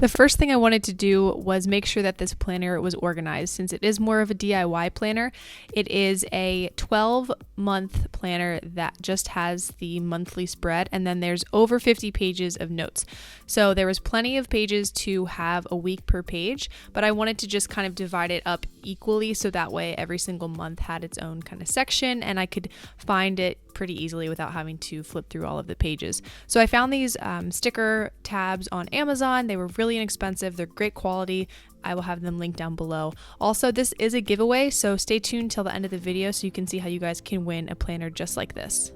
The first thing I wanted to do was make sure that this planner was organized. Since it is more of a DIY planner, it is a 12-month planner that just has the monthly spread, and then there's over 50 pages of notes. So there was plenty of pages to have a week per page, but I wanted to just kind of divide it up equally so that way every single month had its own kind of section and I could find it pretty easily without having to flip through all of the pages. So I found these sticker tabs on Amazon. They were really inexpensive. They're great quality. I will have them linked down below. Also, this is a giveaway, so stay tuned till the end of the video so you can see how you guys can win a planner just like this.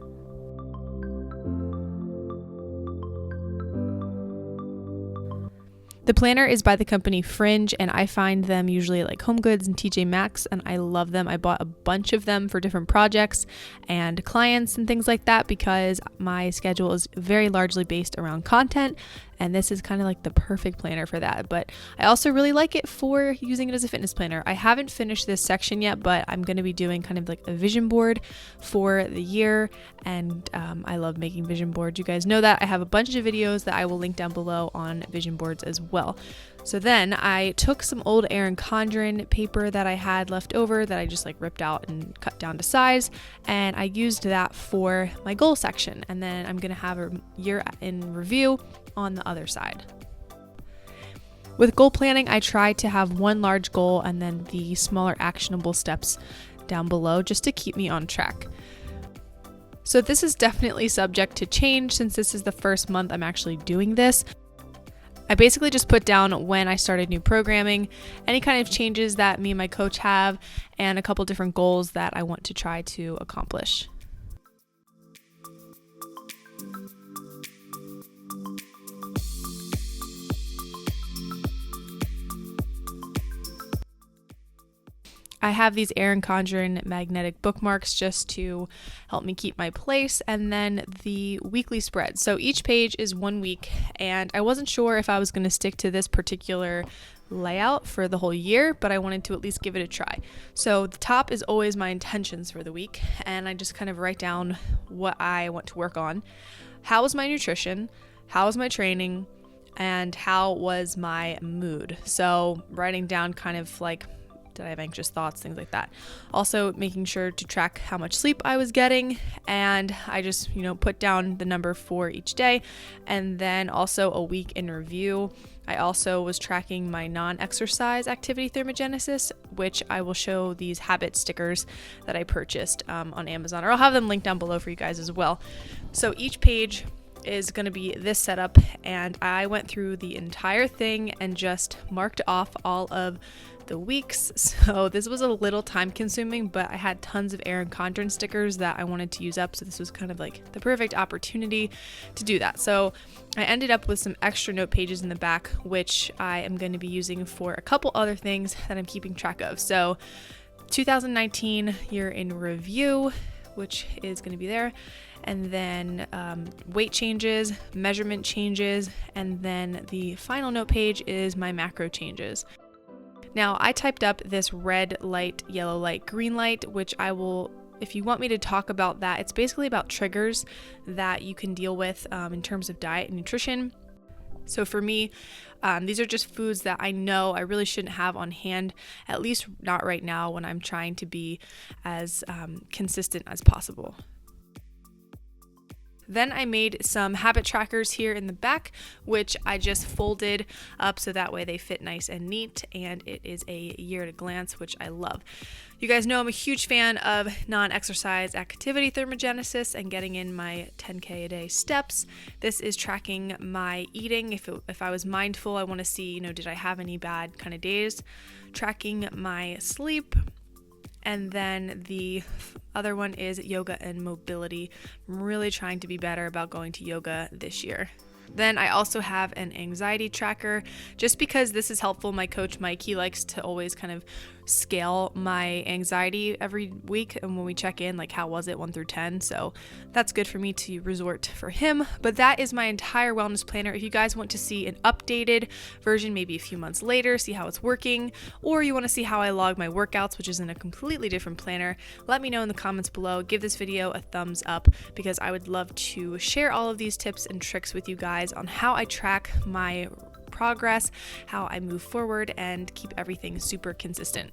The planner is by the company Fringe, and I find them usually at like HomeGoods and TJ Maxx, and I love them. I bought a bunch of them for different projects and clients and things like that because my schedule is very largely based around content, and this is kind of like the perfect planner for that. But I also really like it for using it as a fitness planner. I haven't finished this section yet, but I'm going to be doing kind of like a vision board for the year, and I love making vision boards. You guys know that. I have a bunch of videos that I will link down below on vision boards as well. So then I took some old Erin Condren paper that I had left over that I just like ripped out and cut down to size, and I used that for my goal section. And then I'm going to have a year in review on the other side. With goal planning, I try to have one large goal and then the smaller actionable steps down below just to keep me on track. So this is definitely subject to change since this is the first month I'm actually doing this. I basically just put down when I started new programming, any kind of changes that me and my coach have, and a couple different goals that I want to try to accomplish. I have these Erin Condren magnetic bookmarks just to help me keep my place, and then the weekly spread. So each page is 1 week, and I wasn't sure if I was going to stick to this particular layout for the whole year, but I wanted to at least give it a try. So the top is always my intentions for the week, and I just kind of write down what I want to work on. How was my nutrition? How was my training? And how was my mood? So writing down kind of like, did I have anxious thoughts, things like that. Also making sure to track how much sleep I was getting, and I just, put down the number for each day, and then also a week in review. I also was tracking my non-exercise activity thermogenesis, which I will show these habit stickers that I purchased on Amazon, or I'll have them linked down below for you guys as well. So each page is going to be this setup, and I went through the entire thing and just marked off all of the weeks. So this was a little time consuming, but I had tons of Erin Condren stickers that I wanted to use up, so this was kind of like the perfect opportunity to do that. So I ended up with some extra note pages in the back, which I am going to be using for a couple other things that I'm keeping track of. So 2019 year in review, which is going to be there, and then weight changes, measurement changes, and then the final note page is my macro changes. Now, I typed up this red light, yellow light, green light, which I will, if you want me to talk about that, it's basically about triggers that you can deal with in terms of diet and nutrition. So for me, these are just foods that I know I really shouldn't have on hand, at least not right now when I'm trying to be as consistent as possible. Then I made some habit trackers here in the back, which I just folded up so that way they fit nice and neat, and it is a year at a glance, which I love. You guys know I'm a huge fan of non-exercise activity thermogenesis and getting in my 10K a day steps. This is tracking my eating. If I was mindful, I want to see, did I have any bad kind of days? Tracking my sleep. And then the other one is yoga and mobility. I'm really trying to be better about going to yoga this year. Then I also have an anxiety tracker, just because this is helpful. My coach, Mike, he likes to always kind of scale my anxiety every week, and when we check in, like, how was it 1 through 10? So that's good for me to resort for him. But that is my entire wellness planner. If you guys want to see an updated version, maybe a few months later, see how it's working, or you want to see how I log my workouts, which is in a completely different planner, let me know in the comments below. Give this video a thumbs up, because I would love to share all of these tips and tricks with you guys on how I track my progress, how I move forward, and keep everything super consistent.